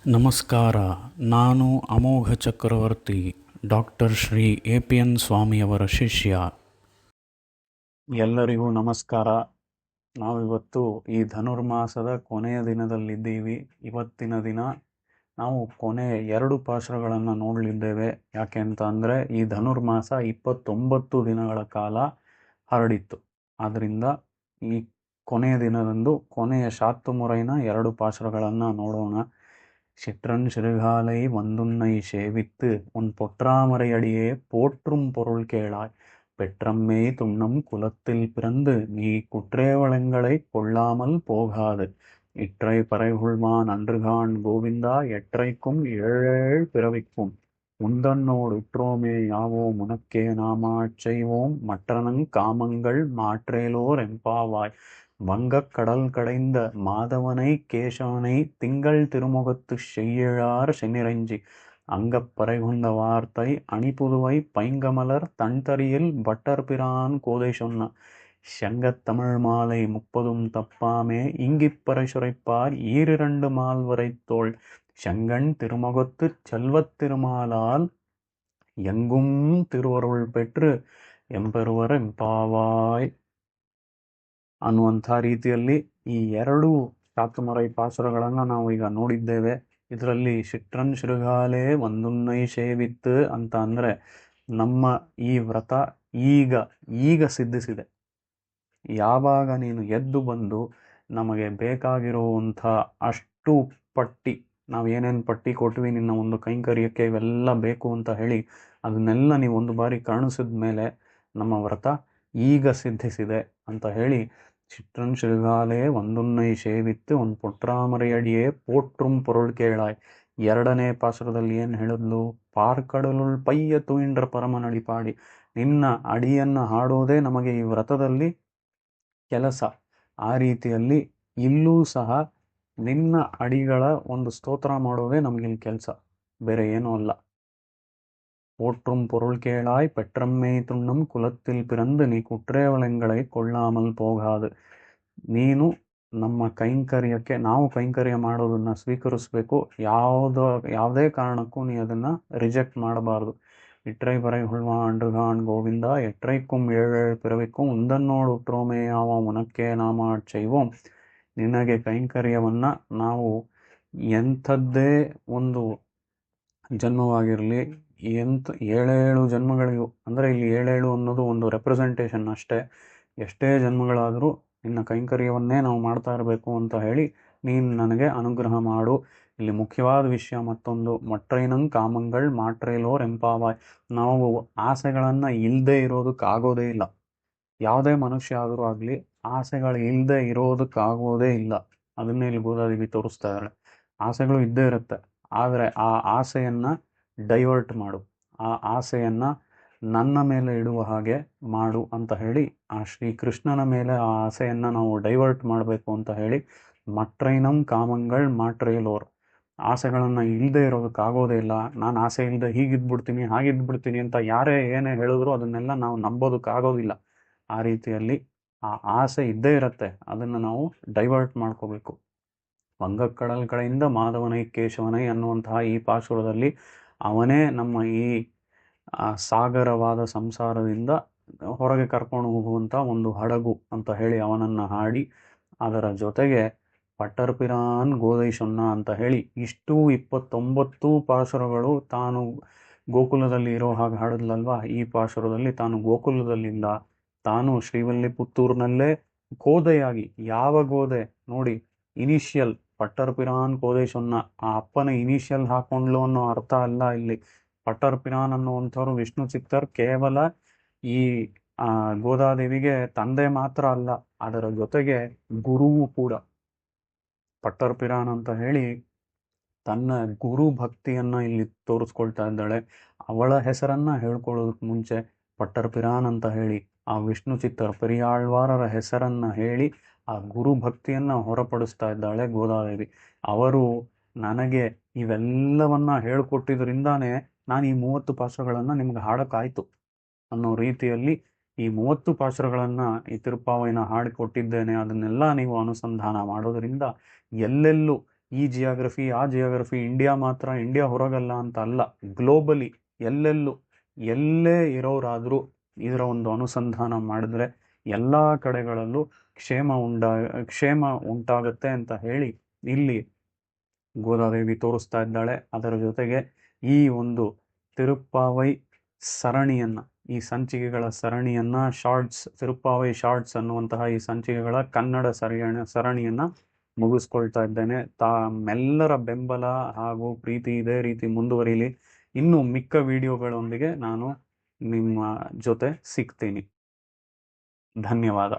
ನಮಸ್ಕಾರ. ನಾನು ಅಮೋಘ ಚಕ್ರವರ್ತಿ, ಡಾಕ್ಟರ್ ಶ್ರೀ APN ಸ್ವಾಮಿಯವರ ಶಿಷ್ಯ. ಎಲ್ಲರಿಗೂ ನಮಸ್ಕಾರ. ನಾವಿವತ್ತು ಈ ಧನುರ್ಮಾಸದ ಕೊನೆಯ ದಿನದಲ್ಲಿದ್ದೀವಿ. ಇವತ್ತಿನ ದಿನ ನಾವು ಕೊನೆಯ 2 ಪಾಶುರಗಳನ್ನು ನೋಡಲಿದ್ದೇವೆ. ಯಾಕೆ ಅಂತ ಅಂದರೆ ಈ ಧನುರ್ಮಾಸ 29 ದಿನಗಳ ಕಾಲ ಹರಡಿತ್ತು. ಆದ್ದರಿಂದ ಈ ಕೊನೆಯ ದಿನದಂದು ಕೊನೆಯ ಶಾತ್ತುಮುರೈನ 2 ಪಾಶುರಗಳನ್ನು ನೋಡೋಣ. சிற்றன் சிறுகாலை வந்துன்னை சேவித்து உன் பொற்றாமரையடியே போற்றும் பொருள் கேளாய். பெற்றம்மே துண்ணம் குலத்தில் பிறந்து நீ குற்றேவளங்களைக் கொள்ளாமல் போகாது. இற்றை பறைகொள்வான் அன்றுகான் கோவிந்தா எற்றைக்கும் ஏழேழ் பிறவிக்கும். உந்தன்னோடு உற்றோமே யாவோம் உனக்கே நாமாச் செய்வோம் மற்றனங் காமங்கள் மாற்றேலோர் எம்பாவாய். வங்கக் கடல் கடைந்த மாதவனை கேசவனை திங்கள் திருமுகத்துச் செய்யழார் சென்னிரஞ்சி. அங்கப் பறைகொண்ட வார்த்தை அணிபுதுவை பைங்கமலர் தன்தரியில் பட்டர்பிரான் கோதை சொன்ன. செங்கத் தமிழ் மாலை 30 தப்பாமே இங்கிப் பறை சுரைப்பார் 2 மால்வரை தோள். செங்கண் திருமுகத்துச் செல்வத் திருமாலால் எங்கும் திருவருள் பெற்று ಎಂಬೆರುವರ ಎಂಪಾವಾಯ್ ಅನ್ನುವಂಥ ರೀತಿಯಲ್ಲಿ ಈ 2 ಶಾತ್ತುಮರೈ ಪಾಶುರಗಳನ್ನು ನಾವು ಈಗ ನೋಡಿದ್ದೇವೆ. ಇದರಲ್ಲಿ ಸಿಟ್ರನ್ ಶಿರುಗಾಲೆ ಒಂದುನ್ನೈ ಸೇವಿತ್ತು ಅಂತ ಅಂದರೆ ನಮ್ಮ ಈ ವ್ರತ ಈಗ ಸಿದ್ಧಿಸಿದೆ. ಯಾವಾಗ ನೀನು ಎದ್ದು ಬಂದು ನಮಗೆ ಬೇಕಾಗಿರುವಂಥ ಅಷ್ಟು ಪಟ್ಟಿ, ನಾವು ಏನೇನು ಪಟ್ಟಿ ಕೊಟ್ವಿ ನಿನ್ನ ಒಂದು ಕೈಂಕರ್ಯಕ್ಕೆ ಇವೆಲ್ಲ ಬೇಕು ಅಂತ ಹೇಳಿ ಅದನ್ನೆಲ್ಲ ನೀವು ಒಂದು ಬಾರಿ ಕಾಣಿಸಿದ ಮೇಲೆ ನಮ್ಮ ವ್ರತ ಈಗ ಸಿದ್ಧಿಸಿದೆ ಅಂತ ಹೇಳಿ சிற்றன் சிறுகாலே வந்துன்னை ಸೇವಿತ್ತು ಒಂದು ಪೊಟ್ರಾಮರೆಯಡಿಯೇ ಪೋಟ್ರುಂ ಪೊರುಳ್ ಕೇಳಾಯ್. 2ನೇ ಪಾಶುರದಲ್ಲಿ ಏನು ಹೇಳಿದ್ಲು? ಪಾರ್ಕಡಲುಳ್ ಪಯ್ಯ ತುಯಿಂಡ್ರ ಪರಮನಡಿಪಾಡಿ. ನಿನ್ನ ಅಡಿಯನ್ನು ಹಾಡೋದೇ ನಮಗೆ ಈ ವ್ರತದಲ್ಲಿ ಕೆಲಸ. ಆ ರೀತಿಯಲ್ಲಿ ಇಲ್ಲೂ ಸಹ ನಿನ್ನ ಅಡಿಗಳ ಒಂದು ಸ್ತೋತ್ರ ಮಾಡೋದೇ ನಮಗಿಲ್ಲಿ ಕೆಲಸ, ಬೇರೆ ಏನೂ ಅಲ್ಲ. போற்றும் பொருள் கேளாய் பெற்றம்மே துண்ணம் ಕುಲத்தில் பிறந்து ನೀ ಕುಟ್ರೇವಳೆಂಗಳೈ ಕೊಳ್ಳಾಮಲ್ போகாது. ನೀನು ನಮ್ಮ ಕೈಂಕರ್ಯಕ್ಕೆ, ನಾವು ಕೈಂಕರ್ಯ ಮಾಡೋದನ್ನು ಸ್ವೀಕರಿಸಬೇಕು. ಯಾವುದೇ ಕಾರಣಕ್ಕೂ ನೀ ಅದನ್ನು ರಿಜೆಕ್ಟ್ ಮಾಡಬಾರ್ದು. ಇಟ್ರೈ ಬರೈ ಹುಳ್ವ ಅಂಡ್ರುಗಾಣ್ ಗೋವಿಂದ ಎಟ್ರೈಕ್ಕುಂ ಏಳೇಳು ಪಿರವಿಕ್ಕುಂ ಉಂದನ್ನೋಡು ಉಟ್ರೋಮೇ ಯಾವ ಮುನಕ್ಕೆ ನಾಮ ಚೈವೋಂ. ನಿನಗೆ ಕೈಂಕರ್ಯವನ್ನು ನಾವು ಎಂಥದ್ದೇ ಒಂದು ಜನ್ಮವಾಗಿರಲಿ, 7 ಜನ್ಮಗಳಿಗೂ, ಅಂದರೆ ಇಲ್ಲಿ 7 ಅನ್ನೋದು ಒಂದು ರೆಪ್ರೆಸೆಂಟೇಷನ್ ಅಷ್ಟೇ. ಎಷ್ಟೇ ಜನ್ಮಗಳಾದರೂ ನಿನ್ನ ಕೈಂಕರ್ಯವನ್ನೇ ನಾವು ಮಾಡ್ತಾ ಇರಬೇಕು ಅಂತ ಹೇಳಿ ನೀನು ನನಗೆ ಅನುಗ್ರಹ ಮಾಡು. ಇಲ್ಲಿ ಮುಖ್ಯವಾದ ವಿಷಯ ಮತ್ತೊಂದು, ಮಟ್ರೈನಂಗ್ ಕಾಮಂಗಳ್ ಮಾಟ್ರೇಲೋರ್ ಎಂಪಾವಾಯ್. ನಾವು ಆಸೆಗಳನ್ನು ಇಲ್ಲದೆ ಇರೋದಕ್ಕಾಗೋದೇ ಇಲ್ಲ. ಯಾವುದೇ ಮನುಷ್ಯ ಆದರೂ ಆಗಲಿ ಆಸೆಗಳು ಇಲ್ಲದೆ ಇರೋದಕ್ಕಾಗೋದೇ ಇಲ್ಲ. ಅದನ್ನೇ ಇಲ್ಲಿ ಗೋದಾದೇವಿ ತೋರಿಸ್ತಾ ಇದ್ದಾಳೆ. ಆಸೆಗಳು ಇದ್ದೇ ಇರುತ್ತೆ, ಆದರೆ ಆ ಆಸೆಯನ್ನು ಡೈವರ್ಟ್ ಮಾಡು, ಆ ಆಸೆಯನ್ನು ನನ್ನ ಮೇಲೆ ಇಡುವ ಹಾಗೆ ಮಾಡು ಅಂತ ಹೇಳಿ ಆ ಶ್ರೀಕೃಷ್ಣನ ಮೇಲೆ ಆ ಆಸೆಯನ್ನು ನಾವು ಡೈವರ್ಟ್ ಮಾಡಬೇಕು ಅಂತ ಹೇಳಿ ಮಟ್ರೈನಂ ಕಾಮಂಗಳ್ ಮಾಟ್ರೇಲೋರ್. ಆಸೆಗಳನ್ನು ಇಲ್ಲದೆ ಇರೋದಕ್ಕಾಗೋದೇ ಇಲ್ಲ. ನಾನು ಆಸೆ ಇಲ್ಲದೆ ಹೀಗಿದ್ಬಿಡ್ತೀನಿ ಹಾಗಿದ್ಬಿಡ್ತೀನಿ ಅಂತ ಯಾರೇ ಏನೇ ಹೇಳಿದ್ರು ಅದನ್ನೆಲ್ಲ ನಾವು ನಂಬೋದಕ್ಕಾಗೋದಿಲ್ಲ. ಆ ರೀತಿಯಲ್ಲಿ ಆ ಆಸೆ ಇದ್ದೇ ಇರುತ್ತೆ, ಅದನ್ನು ನಾವು ಡೈವರ್ಟ್ ಮಾಡ್ಕೋಬೇಕು. ವಂಗಕ್ಕಡಲ್ ಕಡೆಯಿಂದ ಮಾಧವನೈ ಕೇಶವನೈ ಅನ್ನುವಂತಹ ಈ ಪಾಶುರದಲ್ಲಿ ಅವನೇ ನಮ್ಮ ಈ ಸಾಗರವಾದ ಸಂಸಾರದಿಂದ ಹೊರಗೆ ಕರ್ಕೊಂಡು ಹೋಗುವಂಥ ಒಂದು ಹಡಗು ಅಂತ ಹೇಳಿ ಅವನನ್ನು ಹಾಡಿ, ಅದರ ಜೊತೆಗೆ ಪಟ್ಟರ್ಪಿರಾನ್ ಗೋದೈ ಸೊನ್ನ ಅಂತ ಹೇಳಿ ಇಷ್ಟು 29 ಪಾಶುರಗಳು ತಾನು ಗೋಕುಲದಲ್ಲಿ ಇರೋ ಹಾಗೆ ಹಾಡಿದ್ಲಲ್ವಾ. ಈ ಪಾಶುರದಲ್ಲಿ ತಾನು ಗೋಕುಲದಲ್ಲಿಂದ ತಾನು ಶ್ರೀವಲ್ಲಿ ಪುತ್ತೂರಿನಲ್ಲೇ ಗೋದೆಯಾಗಿ, ಯಾವ ಗೋದೆ ನೋಡಿ, ಇನಿಷಿಯಲ್ ಪಟ್ಟರ್ಪಿರಾನ್ ಕೋದೈ ಸೊನ್ನ, ಆ ಅಪ್ಪನ ಇನಿಷಿಯಲ್ ಹಾಕೊಂಡ್ಲು ಅನ್ನೋ ಅರ್ಥ ಅಲ್ಲ ಇಲ್ಲಿ. ಪಟ್ಟರ್ಪಿರಾನ್ ಅನ್ನುವಂಥವ್ರು ವಿಷ್ಣು ಚಿತ್ತರ್ ಕೇವಲ ಈ ಗೋದಾದೇವಿಗೆ ತಂದೆ ಮಾತ್ರ ಅಲ್ಲ, ಅದರ ಜೊತೆಗೆ ಗುರುವು ಕೂಡ. ಪಟ್ಟರ್ಪಿರಾನ್ ಅಂತ ಹೇಳಿ ತನ್ನ ಗುರು ಭಕ್ತಿಯನ್ನು ಇಲ್ಲಿ ತೋರಿಸ್ಕೊಳ್ತಾ ಇದ್ದಾಳೆ. ಅವಳ ಹೆಸರನ್ನು ಹೇಳ್ಕೊಳ್ಳೋದಕ್ಕೆ ಮುಂಚೆ ಪಟ್ಟರ್ಪಿರಾನ್ ಅಂತ ಹೇಳಿ ಆ ವಿಷ್ಣು ಚಿತ್ತರ್ ಪೆರಿಯಾಳ್ವಾರರ ಹೆಸರನ್ನು ಹೇಳಿ ಆ ಗುರು ಭಕ್ತಿಯನ್ನು ಹೊರಪಡಿಸ್ತಾ ಇದ್ದಾಳೆ ಗೋದಾದೇವಿ. ಅವರು ನನಗೆ ಇವೆಲ್ಲವನ್ನ ಹೇಳಿಕೊಟ್ಟಿದ್ರಿಂದಾನೇ ನಾನು ಈ 30 ಪಾಶುರಗಳನ್ನು ನಿಮ್ಗೆ ಹಾಡೋಕ್ಕಾಯ್ತು ಅನ್ನೋ ರೀತಿಯಲ್ಲಿ ಈ 30 ಪಾಶುರಗಳನ್ನು ಈ ತಿರುಪ್ಪಾವೈನ ಹಾಡಿಕೊಟ್ಟಿದ್ದೇನೆ. ಅದನ್ನೆಲ್ಲ ನೀವು ಅನುಸಂಧಾನ ಮಾಡೋದರಿಂದ ಎಲ್ಲೆಲ್ಲೂ ಈ ಜಿಯೋಗ್ರಫಿ ಆ ಜಿಯೋಗ್ರಫಿ, ಇಂಡಿಯಾ ಮಾತ್ರ, ಇಂಡಿಯಾ ಹೊರಗಲ್ಲ ಅಂತ ಅಲ್ಲ, ಗ್ಲೋಬಲಿ ಎಲ್ಲೆಲ್ಲೂ ಎಲ್ಲೇ ಇರೋರಾದರೂ ಇದರ ಒಂದು ಅನುಸಂಧಾನ ಮಾಡಿದ್ರೆ ಎಲ್ಲ ಕಡೆಗಳಲ್ಲೂ ಕ್ಷೇಮ ಉಂಟಾಗುತ್ತೆ ಅಂತ ಹೇಳಿ ಇಲ್ಲಿ ಗೋದಾದೇವಿ ತೋರಿಸ್ತಾ ಇದ್ದಾಳೆ. ಅದರ ಜೊತೆಗೆ ಈ ಒಂದು ತಿರುಪ್ಪಾವೈ ಸರಣಿಯನ್ನು, ಈ ಸಂಚಿಕೆಗಳ ಸರಣಿಯನ್ನು, ತಿರುಪ್ಪಾವೈ ಶಾರ್ಟ್ಸ್ ಅನ್ನುವಂತಹ ಈ ಸಂಚಿಕೆಗಳ ಕನ್ನಡ ಸರಣಿಯನ್ನು ಮುಗಿಸ್ಕೊಳ್ತಾ ಇದ್ದೇನೆ. ತಾಮೆಲ್ಲರ ಬೆಂಬಲ ಹಾಗೂ ಪ್ರೀತಿ ಇದೇ ರೀತಿ ಮುಂದುವರಿಲಿ. ಇನ್ನು ಮಿಕ್ಕ ವಿಡಿಯೋಗಳೊಂದಿಗೆ ನಾನು ನಿಮ್ಮ ಜೊತೆ ಸಿಗ್ತೀನಿ. ಧನ್ಯವಾದ.